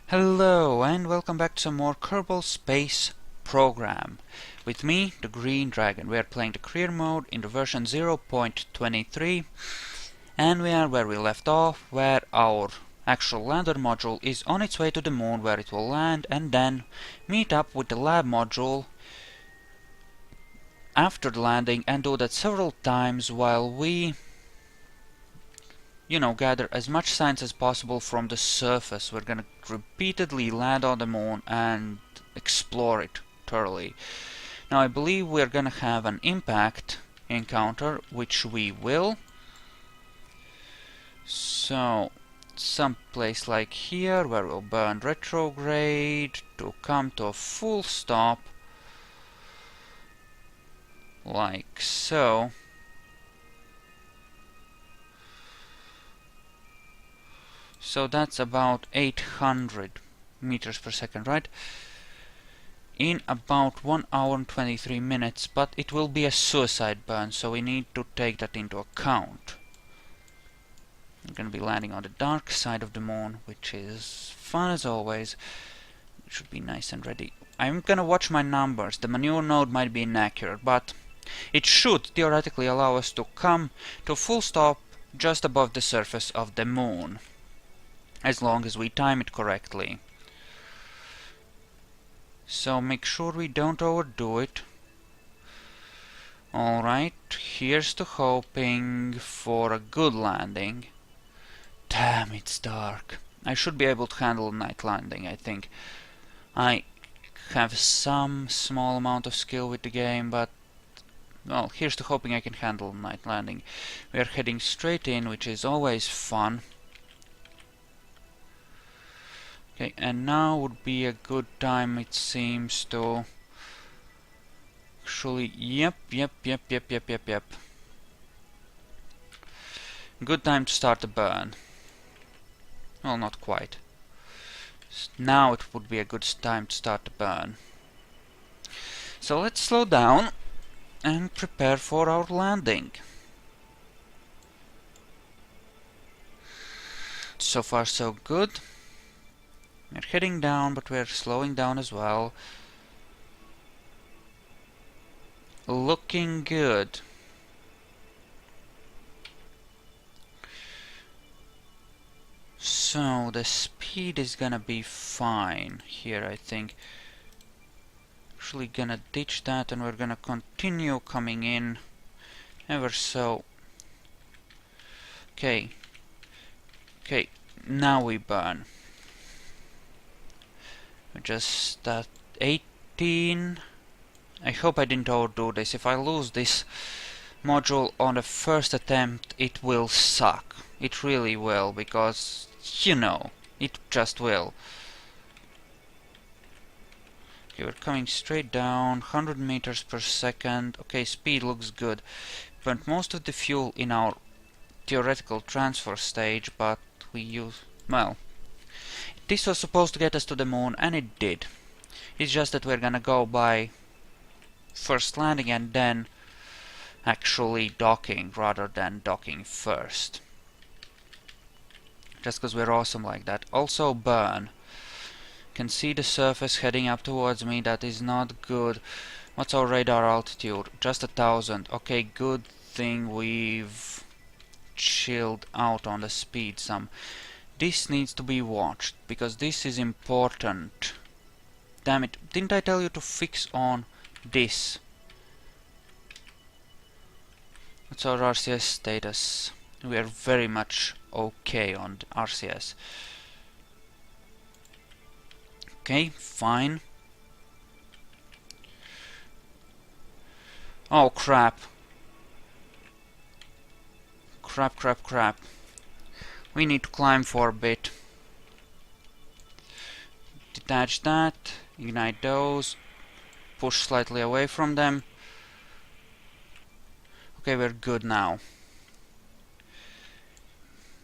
Hello and welcome back to some more Kerbal Space Program. With me, the Green Dragon. We are playing the career mode in the version 0.23 and we are where we left off, where our actual lander module is on its way to the moon, where it will land and then meet up with the lab module after the landing and do that several times while we gather as much science as possible from the surface. We're gonna repeatedly land on the moon and explore it thoroughly. Now I believe we're gonna have an impact encounter, which we will. So, some place like here where we'll burn retrograde to come to a full stop, like so. So that's about 800 meters per second, right? In about 1 hour and 23 minutes, but it will be a suicide burn, so we need to take that into account. We're going to be landing on the dark side of the moon, which is fun as always. It should be nice and ready. I'm going to watch my numbers. The manure node might be inaccurate, but it should theoretically allow us to come to full stop just above the surface of the moon, as long as we time it correctly. So make sure we don't overdo it. Alright, here's to hoping for a good landing. Damn, it's dark. I should be able to handle a night landing, I think. I have some small amount of skill with the game, but well, here's to hoping I can handle a night landing. We are heading straight in, which is always fun. Okay, and now would be a good time, it seems, to actually, yep. Good time to start the burn. Well, not quite. Now it would be a good time to start the burn. So let's slow down and prepare for our landing. So far so good. We're heading down, but we're slowing down as well. Looking good. So the speed is gonna be fine here, I think. Actually gonna ditch that and we're gonna continue coming in ever so. Okay, now we burn. Just at 18. I hope I didn't overdo this. If I lose this module on the first attempt, it will suck. It really will, because, it just will. Okay, we're coming straight down, 100 meters per second. Okay, speed looks good. Burnt most of the fuel in our theoretical transfer stage, but we use, well, this was supposed to get us to the moon, and it did. It's just that we're gonna go by first landing and then actually docking, rather than docking first. Just because we're awesome like that. Also burn. Can see the surface heading up towards me. That is not good. What's our radar altitude? Just 1,000. Okay, good thing we've chilled out on the speed some. This needs to be watched, because this is important. Damn it, didn't I tell you to fix on this? What's our RCS status? We are very much okay on RCS. Okay, fine. Oh crap. Crap. We need to climb for a bit. Detach that, ignite those, push slightly away from them. Okay, we're good now.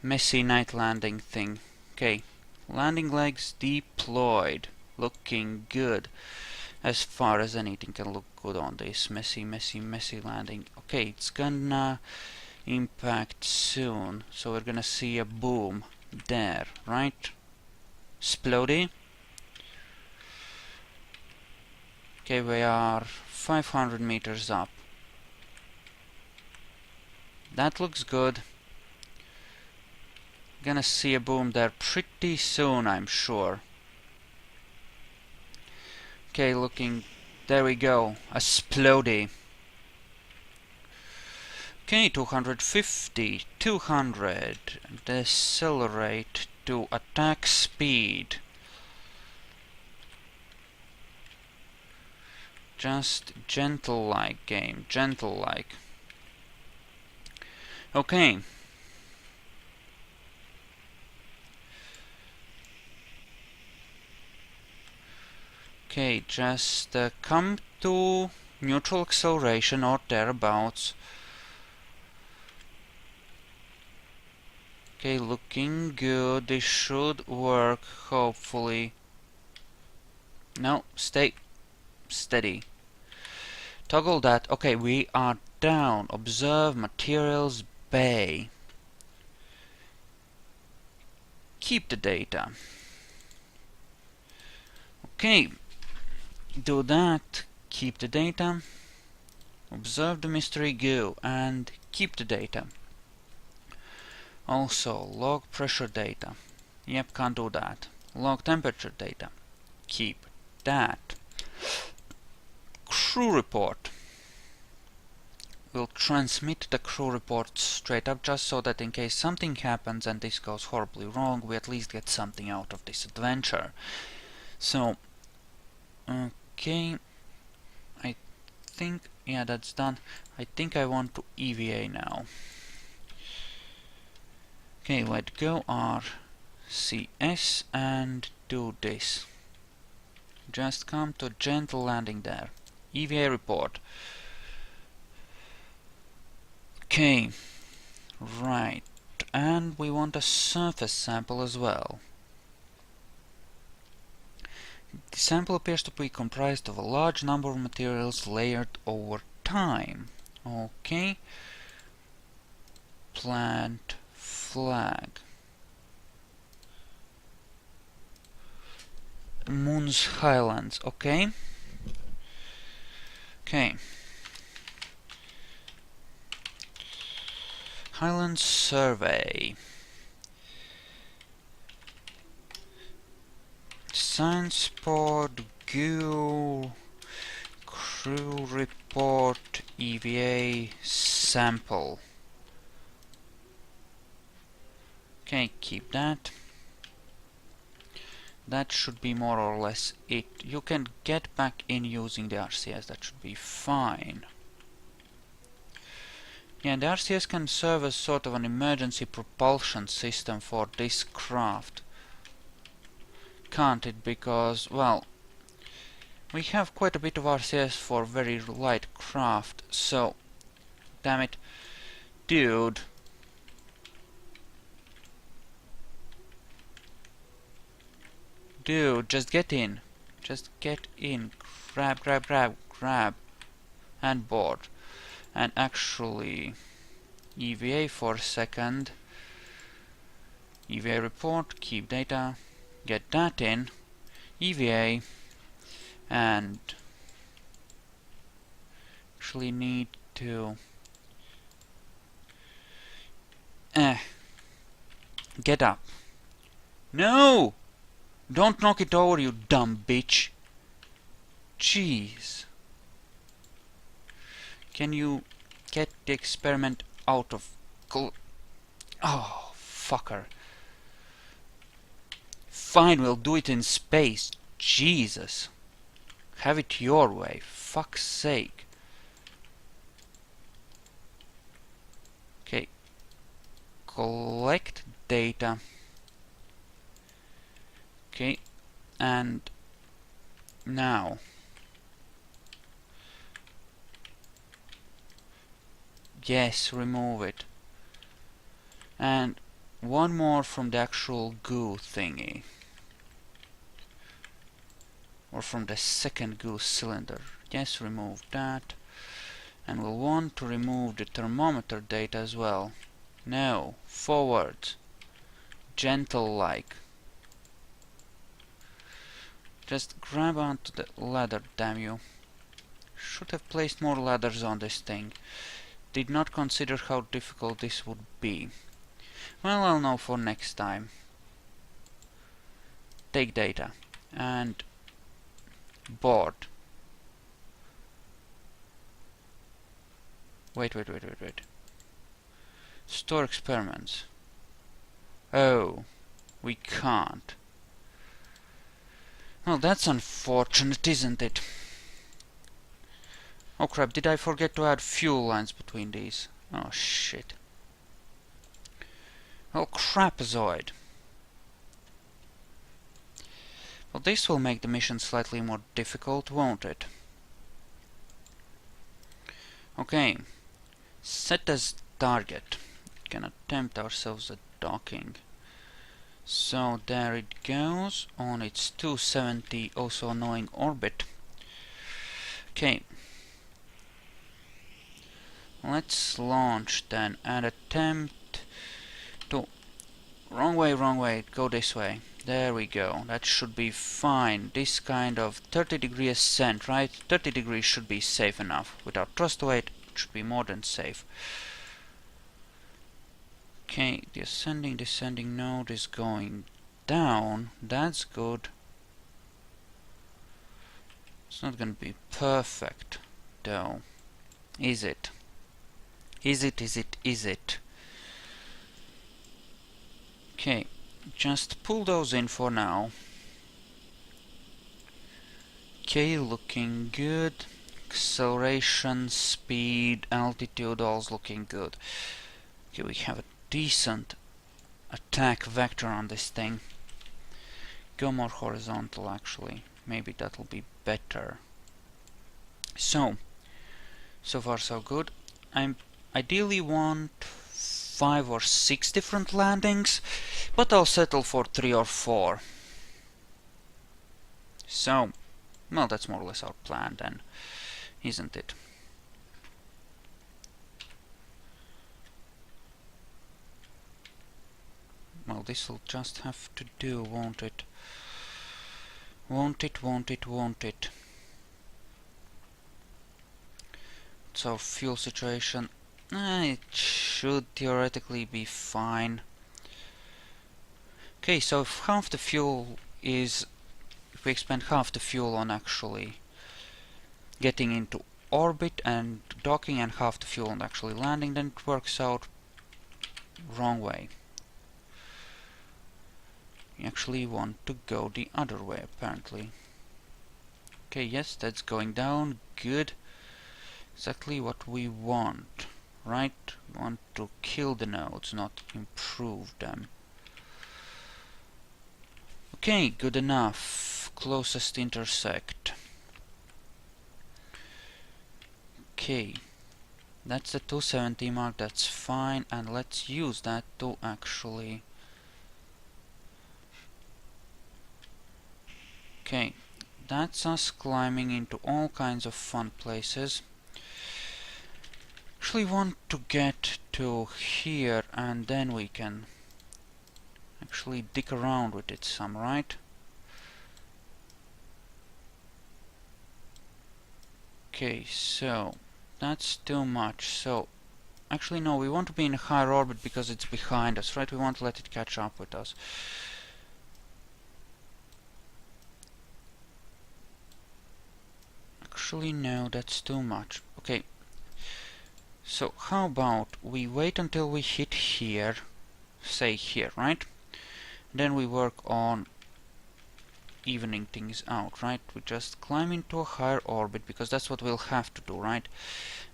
Messy night landing thing. Okay, landing legs deployed. Looking good. As far as anything can look good on this. Messy landing. Okay, it's gonna impact soon. So we're gonna see a boom there, right? Splody. Okay, we are 500 meters up. That looks good. Gonna see a boom there pretty soon, I'm sure. Okay, looking. There we go. A Splody. Okay, 250, 200. Decelerate to attack speed. Just gentle-like game, gentle-like. Okay. Okay, just come to neutral acceleration or thereabouts. Okay, looking good. This should work, hopefully. No, stay steady. Toggle that. Okay, we are down. Observe materials bay. Keep the data. Okay, do that. Keep the data. Observe the mystery goo and keep the data. Also, log pressure data. Yep, can't do that. Log temperature data. Keep that. Crew report. We'll transmit the crew report straight up just so that in case something happens and this goes horribly wrong, we at least get something out of this adventure. So, okay, I think, yeah, that's done. I think I want to EVA now. Okay, let go RCS and do this. Just come to gentle landing there. EVA report. Okay, right, and we want a surface sample as well. The sample appears to be comprised of a large number of materials layered over time. Okay. Plant flag. Moon's Highlands. Okay. Okay. Highlands survey. Science pod, goo, crew report, EVA, sample. Okay, keep that. That should be more or less it. You can get back in using the RCS, that should be fine. Yeah, the RCS can serve as sort of an emergency propulsion system for this craft. Can't it? Because, well, we have quite a bit of RCS for very light craft, so, damn it, dude. Dude, just get in. Just get in. Grab, grab, grab, grab. And board. And actually, EVA for a second. EVA report, keep data. Get that in. EVA. And actually need to get up. No! Don't knock it over, you dumb bitch. Jeez. Can you get the experiment out of... Oh, fucker. Fine, we'll do it in space. Jesus. Have it your way. Fuck's sake. Okay. Collect data. Okay. And now. Yes, remove it. And one more from the actual goo thingy. Or from the second goo cylinder. Yes, remove that. And we'll want to remove the thermometer data as well. No, forward. Gentle like. Just grab onto the ladder, damn you. Should have placed more ladders on this thing. Did not consider how difficult this would be. Well, I'll know for next time. Take data. And board. Wait. Store experiments. Oh, we can't. Well, that's unfortunate, isn't it? Oh crap, did I forget to add fuel lines between these? Oh shit. Well, crapazoid. Well, this will make the mission slightly more difficult, won't it? Okay. Set as target. Can attempt ourselves at docking. So there it goes on its 270 also annoying orbit. Okay. Let's launch then and attempt to... Wrong way, go this way. There we go, that should be fine. This kind of 30-degree ascent, right? 30 degrees should be safe enough. Without thrust weight, it should be more than safe. Okay, the ascending, descending node is going down. That's good. It's not gonna be perfect, though. Is it? Is it? Okay, just pull those in for now. Okay, looking good. Acceleration, speed, altitude, all's looking good. Okay, we have a decent attack vector on this thing. Go more horizontal, actually. Maybe that'll be better. So far so good. I ideally want 5 or 6 different landings, but I'll settle for 3 or 4. So, well, that's more or less our plan then, isn't it? Well, this'll just have to do, won't it? Won't it? So our fuel situation, it should theoretically be fine. Okay, so if half the fuel is... If we expend half the fuel on actually getting into orbit and docking and half the fuel on actually landing, then it works out wrong way. You actually want to go the other way, apparently. Okay, yes, that's going down. Good. Exactly what we want, right? We want to kill the nodes, not improve them. Okay, good enough. Closest intersect. Okay, that's the 270 mark, that's fine, and let's use that to actually... Okay, that's us climbing into all kinds of fun places. Actually want to get to here and then we can actually dig around with it some, right? Okay, so that's too much. So actually no, we want to be in a higher orbit because it's behind us, right? We want to let it catch up with us. Actually no, that's too much. Okay, so how about we wait until we hit here, say here, right? Then we work on evening things out, right? We just climb into a higher orbit because that's what we'll have to do, right?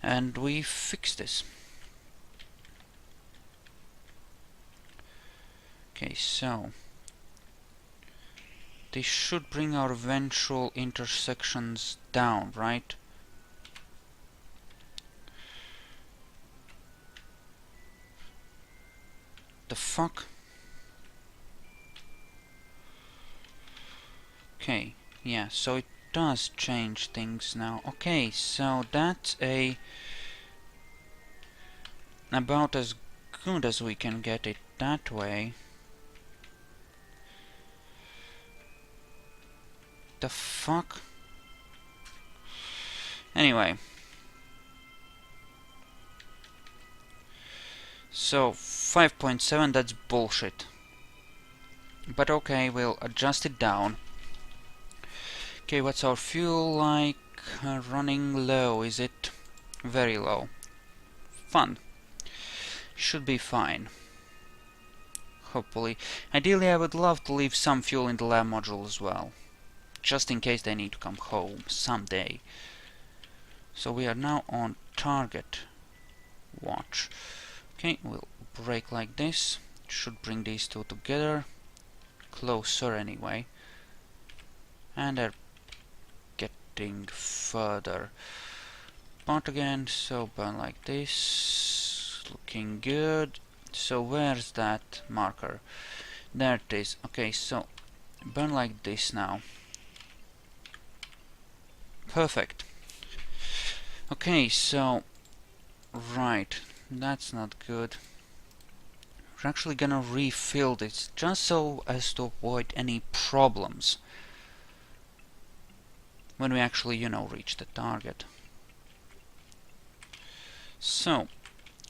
And we fix this. Okay, so this should bring our eventual intersections down, right? The fuck? Okay, yeah, so it does change things now. Okay, so that's about as good as we can get it that way. the fuck? Anyway. So, 5.7, that's bullshit. But okay, we'll adjust it down. Okay, what's our fuel like? Running low, is it? Very low. Fun. Should be fine. Hopefully. Ideally, I would love to leave some fuel in the lab module as well. Just in case they need to come home someday. So we are now on target watch. Okay, we'll brake like this. Should bring these two together. Closer anyway. And they're getting further apart again, so burn like this. Looking good. So where's that marker? There it is. Okay, so burn like this now. Perfect. Okay, so right, that's not good. We're actually gonna refill this just so as to avoid any problems when we actually, you know, reach the target. So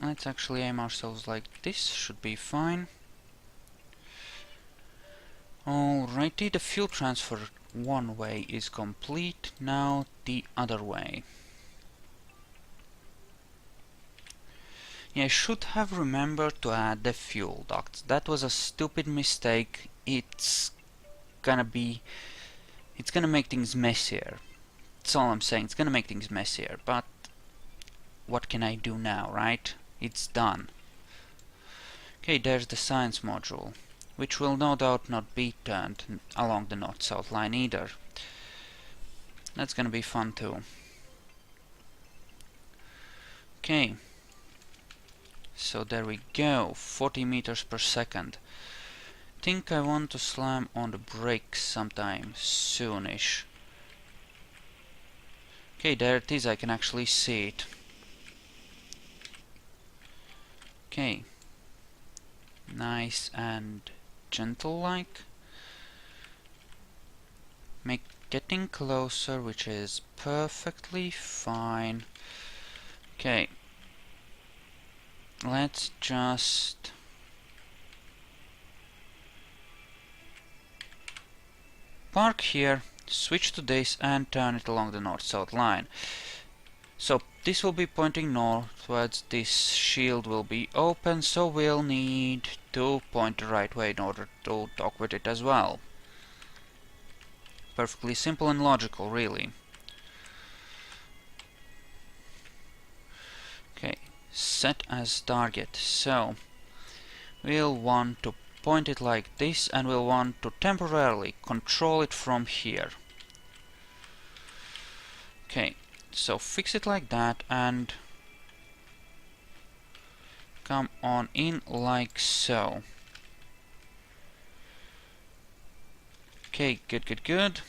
let's actually aim ourselves like this. Should be fine. Alrighty, the fuel transfer one way is complete. Now the other way. Yeah, I should have remembered to add the fuel ducts. That was a stupid mistake. It's gonna make things messier. That's all I'm saying. It's gonna make things messier. But what can I do now, right? It's done. Okay, there's the science module, which will no doubt not be turned along the north-south line either. That's gonna be fun too. Okay. So there we go, 40 meters per second. Think I want to slam on the brakes sometime soonish. Okay, there it is, I can actually see it. Okay. Nice and gentle-like. Getting closer, which is perfectly fine. Okay. Let's just park here, switch to this and turn it along the north-south line. So this will be pointing northwards, this shield will be open, so we'll need to point the right way in order to dock with it as well. Perfectly simple and logical, really. Okay, set as target. So we'll want to point it like this, and we'll want to temporarily control it from here. Okay, so fix it like that and come on in like so. Okay, good, good, good.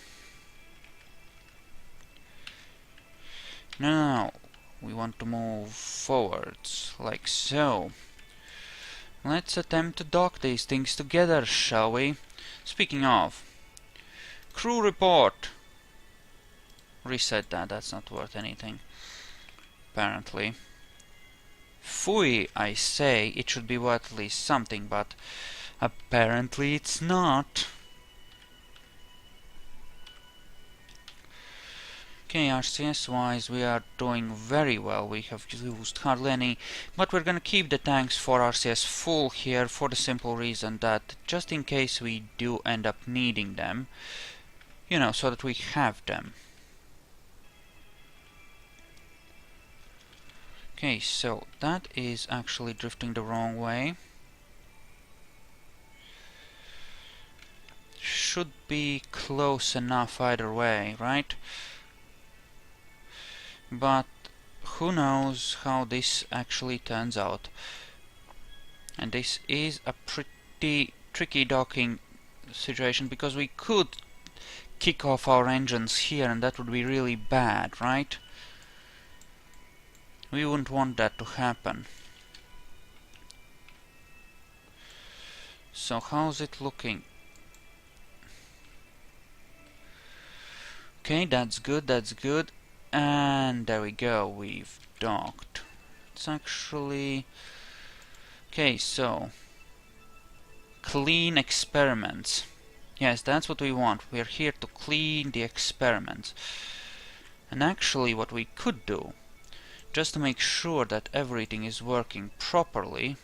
Now we want to move forwards like so. Let's attempt to dock these things together, shall we? Speaking of, crew report. Reset that, that's not worth anything, apparently. Phooey, I say, it should be worth at least something, but apparently it's not. Okay, RCS-wise we are doing very well, we have used hardly any, but we're gonna keep the tanks for RCS full here for the simple reason that just in case we do end up needing them, you know, so that we have them. Okay, so that is actually drifting the wrong way. Should be close enough either way, right? But who knows how this actually turns out. And this is a pretty tricky docking situation, because we could kick off our engines here and that would be really bad, right? We wouldn't want that to happen. So how's it looking? Okay, that's good, that's good. And there we go, we've docked. It's actually... Okay, so... Clean experiments. Yes, that's what we want. We're here to clean the experiments. And actually what we could do, just to make sure that everything is working properly,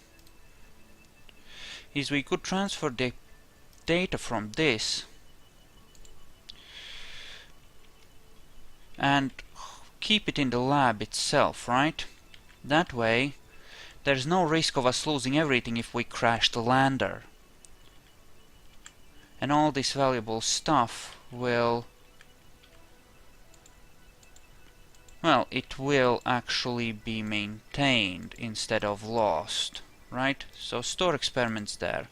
is we could transfer the data from this and keep it in the lab itself, right? That way, there's no risk of us losing everything if we crash the lander. And all this valuable stuff will... well, it will actually be maintained instead of lost, right? So store experiments there.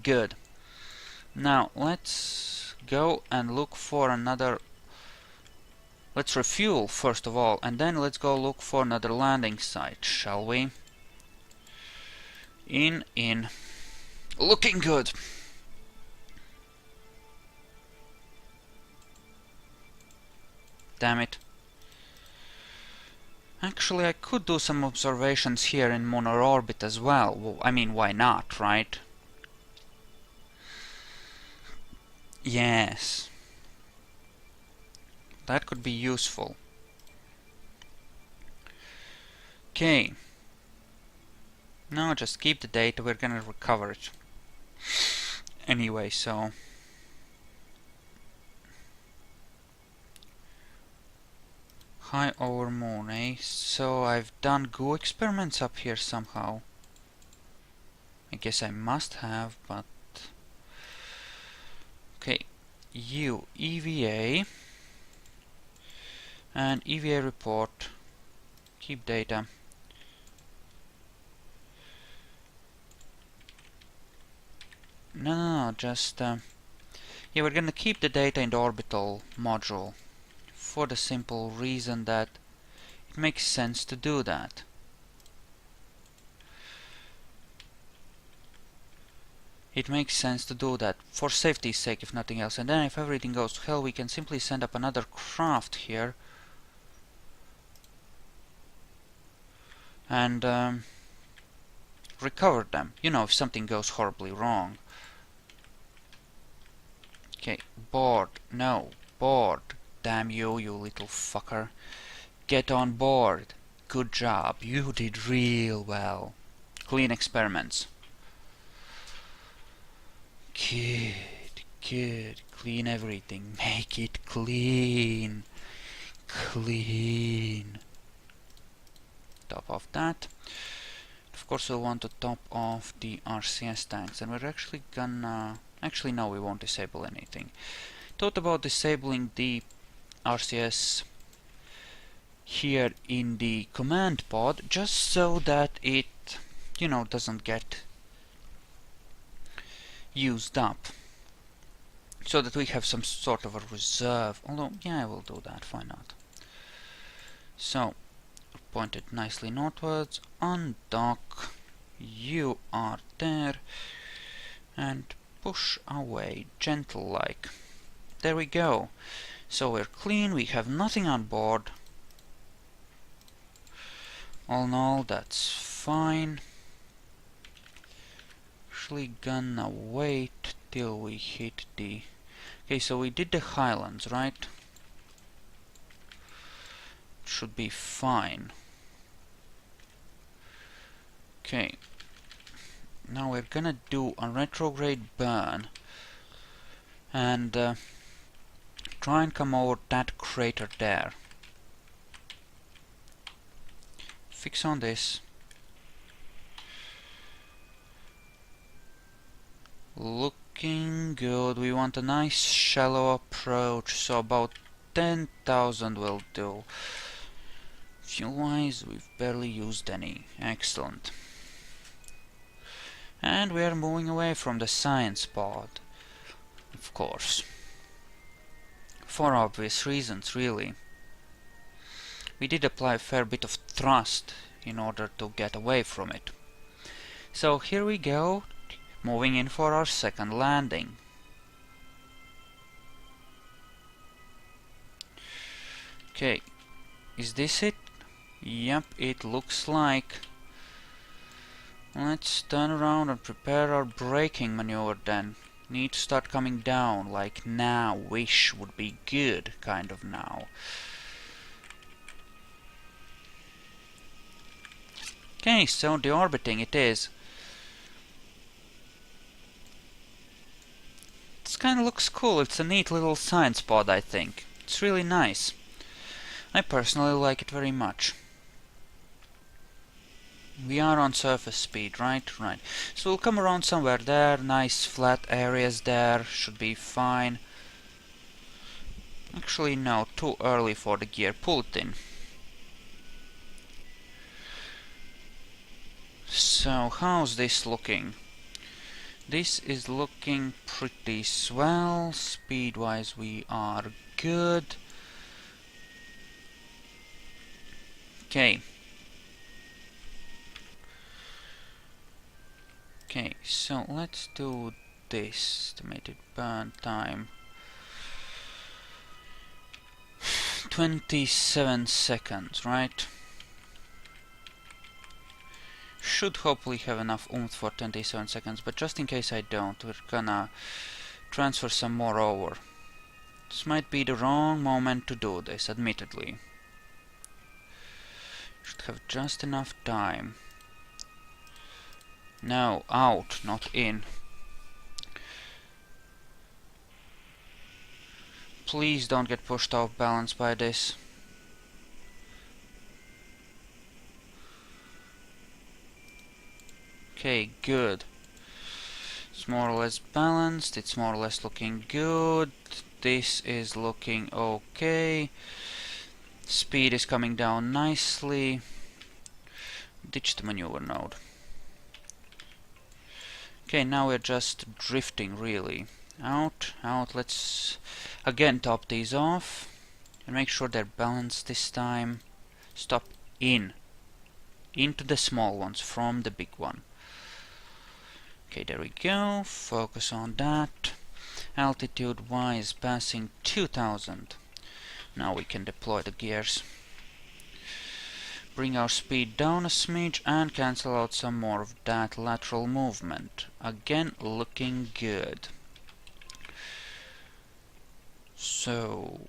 Good. Now, let's go and look for another... let's refuel first of all, and then let's go look for another landing site, shall we? In. Looking good! Damn it. Actually, I could do some observations here in lunar orbit as well. I mean, why not, right? Yes. That could be useful. Okay. No, just keep the data, we're gonna recover it. Anyway, so... high over moon, eh? So I've done goo experiments up here somehow. I guess I must have, but... okay. EVA... and EVA report. Keep data. No, just... yeah, we're gonna keep the data in the orbital module. For the simple reason that it makes sense to do that. It makes sense to do that, for safety's sake if nothing else. And then if everything goes to hell, we can simply send up another craft here. And recover them, you know, if something goes horribly wrong. Okay, board, no, board. Damn you, you little fucker. Get on board. Good job, you did real well. Clean experiments. Good, clean everything. Make it clean. Clean. Top off that. Of course we'll want to top off the RCS tanks, and we're actually gonna... actually no, we won't disable anything. Thought about disabling the RCS here in the command pod, just so that it, you know, doesn't get used up. So that we have some sort of a reserve. Although, yeah, I will do that, why not? So, point it nicely northwards, undock, you are there, and push away, gentle-like. There we go. So we're clean, we have nothing on board. All in all, that's fine. Actually gonna wait till we hit the... okay, so we did the highlands, right? Should be fine. Okay. Now we're gonna do a retrograde burn. And try and come over that crater there. Fix on this. Looking good. We want a nice shallow approach, so about 10,000 will do. Fuel-wise, we've barely used any. Excellent. And we are moving away from the science pod. Of course. For obvious reasons, really. We did apply a fair bit of thrust in order to get away from it. So here we go, moving in for our second landing. Okay, is this it? Yep, it looks like. Let's turn around and prepare our braking maneuver then. Need to start coming down, like now. Wish would be good, kind of now. Okay, so deorbiting it is. This kind of looks cool. It's a neat little science pod, I think. It's really nice. I personally like it very much. We are on surface speed, right? Right. So we'll come around somewhere there. Nice flat areas there. Should be fine. Actually, no. Too early for the gear. Pull it in. So, how's this looking? This is looking pretty swell. Speed-wise, we are good. Okay. Okay, so let's do this. Estimated burn time. 27 seconds, right? Should hopefully have enough oomph for 27 seconds, but just in case I don't, we're gonna transfer some more over. This might be the wrong moment to do this, admittedly. Should have just enough time. No, out, not in. Please don't get pushed off balance by this. Okay, good. It's more or less balanced, it's more or less looking good. This is looking okay. Speed is coming down nicely. Ditch the maneuver node. Okay, now we're just drifting, really. Out, out, let's again top these off. And make sure they're balanced this time. Stop in. Into the small ones from the big one. Okay, there we go. Focus on that. Altitude-wise, passing 2000. Now we can deploy the gears. Bring our speed down a smidge and cancel out some more of that lateral movement. Again, looking good. So,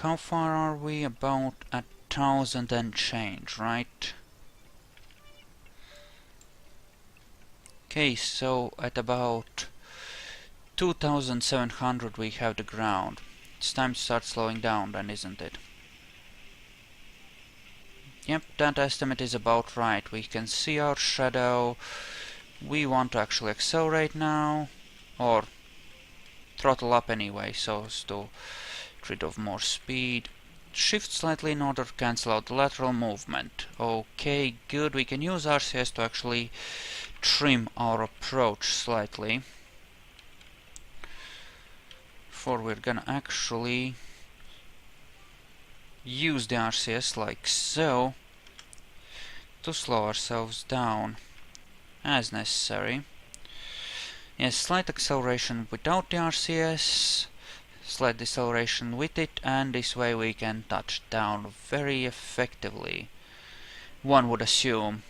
how far are we? About 1,000 and change, right? Okay, so at about 2,700 we have the ground. It's time to start slowing down then, isn't it? Yep, that estimate is about right. We can see our shadow. We want to actually accelerate now, or throttle up anyway, so as to get rid of more speed. Shift slightly in order to cancel out the lateral movement. Okay, good. We can use RCS to actually trim our approach slightly. For we're gonna actually use the RCS like so to slow ourselves down as necessary. Yes, slight acceleration without the RCS, slight deceleration with it, and this way we can touch down very effectively, one would assume.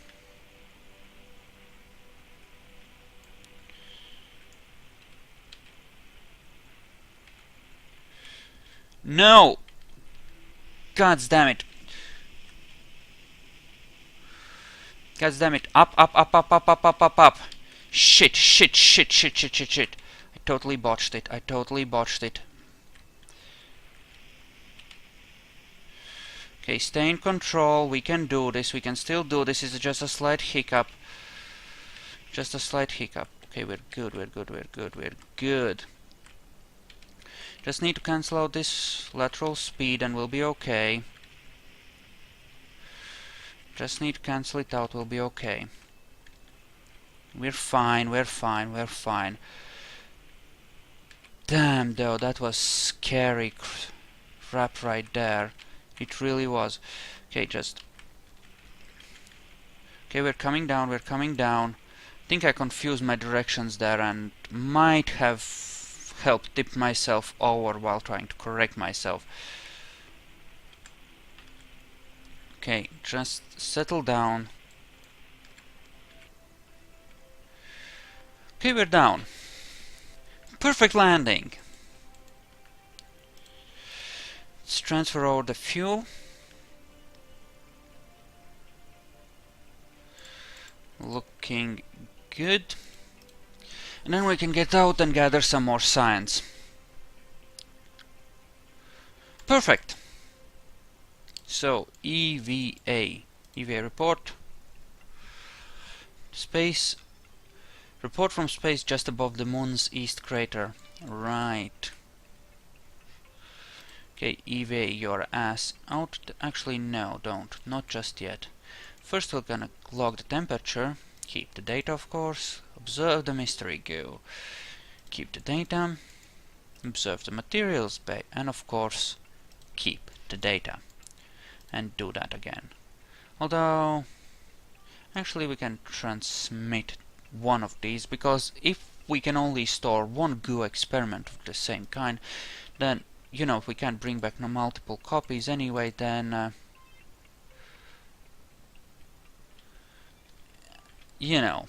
No! God damn it! God damn it! Up, up, up, up, up, up, up, up, up! Shit, shit, shit, shit, shit, shit, shit! I totally botched it. I totally botched it. Okay, stay in control. We can do this. We can still do this. It's just a slight hiccup. Just a slight hiccup. Okay, we're good. We're good. We're good. We're good. Just need to cancel out this lateral speed and we'll be okay. Just need to cancel it out. We'll be okay. We're fine. We're fine. We're fine. Damn, though, that was scary crap right there. It really was. Okay, just... Okay, we're coming down, we're coming down. I think I confused my directions there and might have help tip myself over while trying to correct myself. Okay, just settle down. Okay, we're down. Perfect landing. Let's transfer over the fuel. Looking good. And then we can get out and gather some more science. Perfect. So, EVA report. Space. Report from space just above the moon's east crater. Right. Okay, EVA, your ass out. Actually, no, don't. Not just yet. First we're gonna log the temperature. Keep the data, of course. Observe the mystery goo. Keep the data. Observe the materials bay. And of course, keep the data. And do that again. Although, actually we can transmit one of these, because if we can only store one goo experiment of the same kind, then, you know, if we can't bring back no multiple copies anyway, then, you know.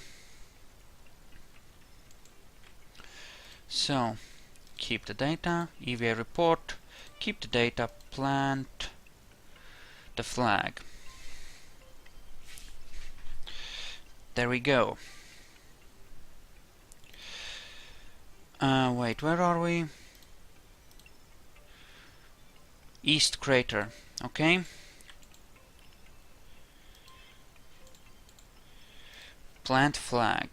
So, keep the data, EVA report, keep the data, plant the flag. There we go. Wait, where are we? East crater, okay. Plant flag.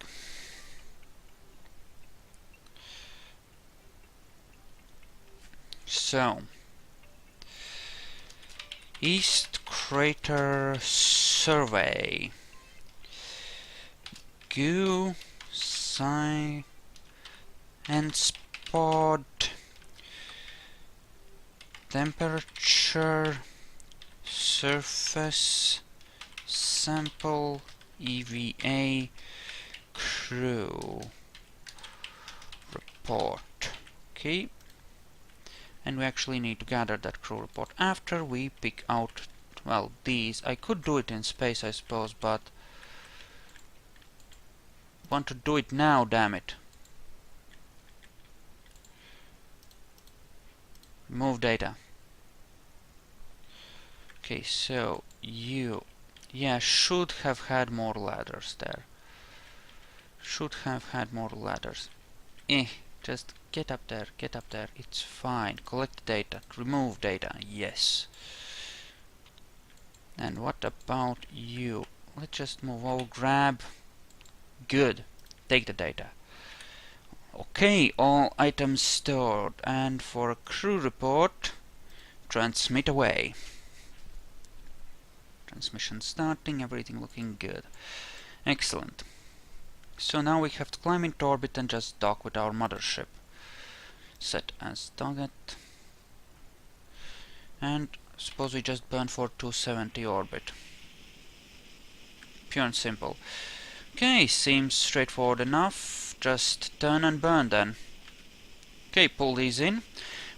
So, East crater survey. Goo, sci, and spot. Temperature, surface, sample, EVA, crew, report. Okay. And we actually need to gather that crew report after we pick out, well, these. I could do it in space, I suppose, but want to do it now, damn it. Remove data. Okay, so you, yeah, should have had more ladders there. Should have had more ladders. Just get up there, it's fine. Collect data, remove data, yes. And what about you? Let's just move over, grab. Good, take the data. Okay, all items stored, and for a crew report, transmit away. Transmission starting, everything looking good. Excellent. So now we have to climb into orbit and just dock with our mothership. Set as target. And suppose we just burn for 270 orbit. Pure and simple. Okay, seems straightforward enough. Just turn and burn then. Okay, pull these in.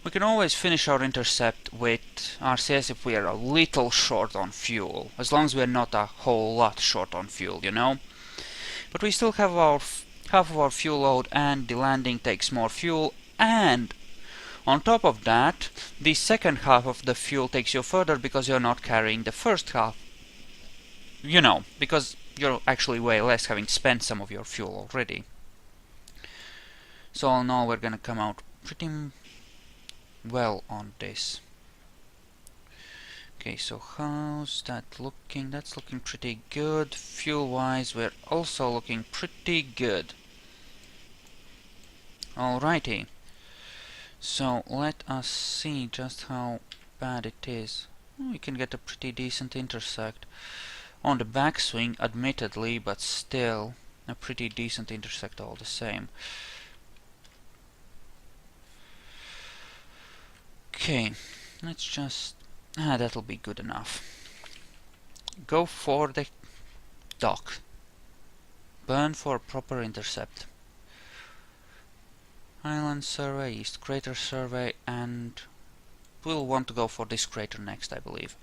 We can always finish our intercept with RCS if we are a little short on fuel. As long as we are not a whole lot short on fuel, you know. But we still have our half of our fuel load, and the landing takes more fuel, and on top of that, the second half of the fuel takes you further because you're not carrying the first half. You know, because you're actually way less, having spent some of your fuel already. So all in all, we're gonna come out pretty well on this. Okay, so how's that looking? That's looking pretty good. Fuel-wise, we're also looking pretty good. Alrighty. So let us see just how bad it is. We can get a pretty decent intersect. On the backswing, admittedly, but still a pretty decent intersect all the same. Okay, let's just... that'll be good enough. Go for the dock. Burn for proper intercept. Island survey, East Crater survey, and we'll want to go for this crater next, I believe.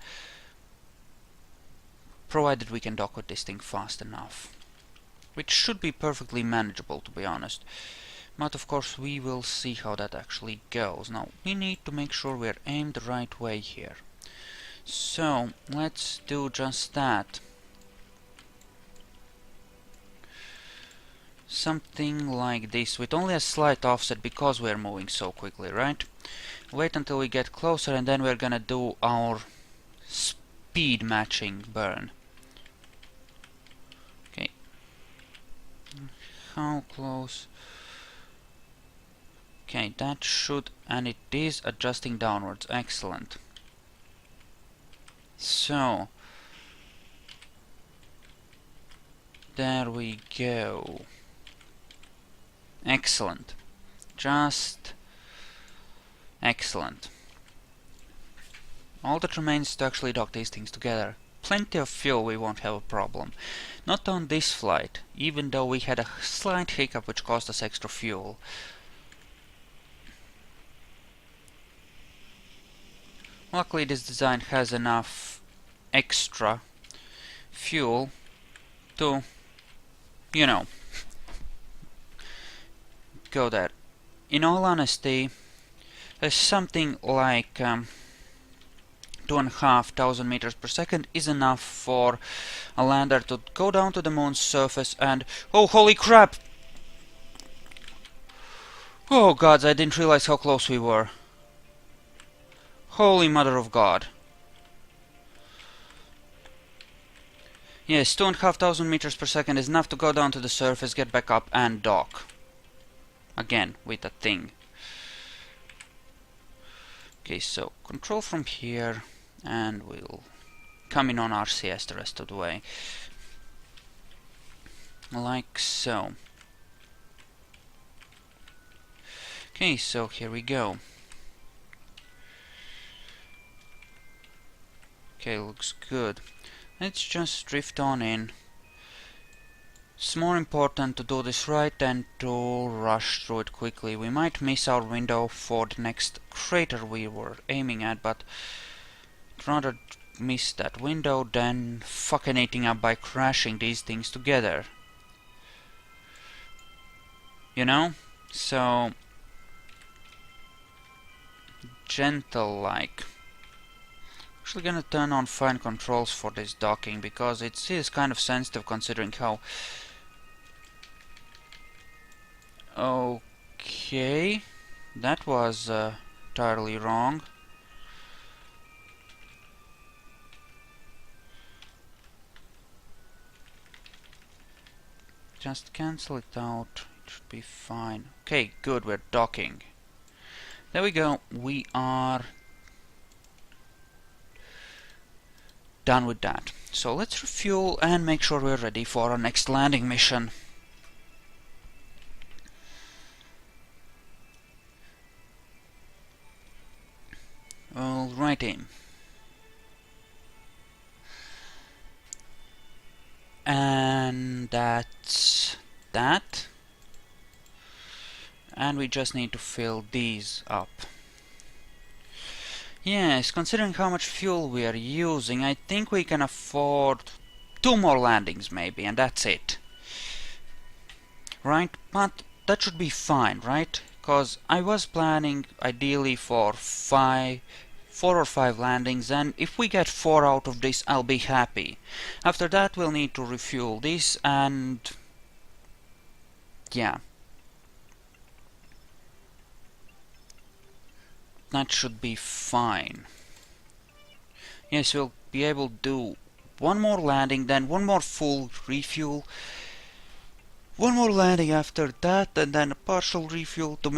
Provided we can dock with this thing fast enough. Which should be perfectly manageable, to be honest. But of course we will see how that actually goes. Now, we need to make sure we're aimed the right way here. So, let's do just that. Something like this, with only a slight offset because we're moving so quickly, right? Wait until we get closer and then we're gonna do our speed matching burn. Okay. How close? Okay, that should, and it is adjusting downwards. Excellent. So, there we go. Excellent. Just excellent. All that remains is to actually dock these things together. Plenty of fuel, we won't have a problem. Not on this flight, even though we had a slight hiccup which cost us extra fuel. Luckily this design has enough extra fuel to, you know, go there. In all honesty, there's something like 2,500 meters per second is enough for a lander to go down to the moon's surface and... Oh, holy crap! Oh gods, I didn't realize how close we were. Holy mother of God. Yes, 2,500 meters per second is enough to go down to the surface, get back up and dock. Again, with a thing. Okay, so control from here, and we'll come in on RCS the rest of the way. Like so. Okay, so here we go. Okay, looks good. Let's just drift on in. It's more important to do this right than to rush through it quickly. We might miss our window for the next crater we were aiming at, but I'd rather miss that window than fucking eating up by crashing these things together. You know? So... gentle-like. Actually gonna turn on fine controls for this docking, because it is kind of sensitive considering how... Okay, that was entirely wrong. Just cancel it out, it should be fine. Okay, good, we're docking. There we go, we are done with that. So let's refuel and make sure we're ready for our next landing mission. Alrighty. And that's that. And we just need to fill these up. Yes, considering how much fuel we are using, I think we can afford 2 more landings maybe, and that's it. Right? But that should be fine, right? Because I was planning ideally for 4 or 5 landings, and if we get 4 out of this, I'll be happy. After that, we'll need to refuel this, and yeah. That should be fine. Yes, we'll be able to do 1 more landing, then 1 more full refuel, 1 more landing after that, and then a partial refuel to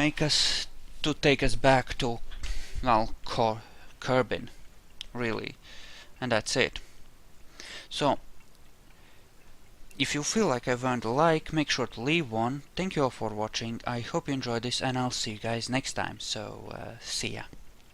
take us back to, well, Kerbin, really, and that's it. So, if you feel like I've earned a like, make sure to leave one. Thank you all for watching. I hope you enjoyed this, and I'll see you guys next time. So, see ya.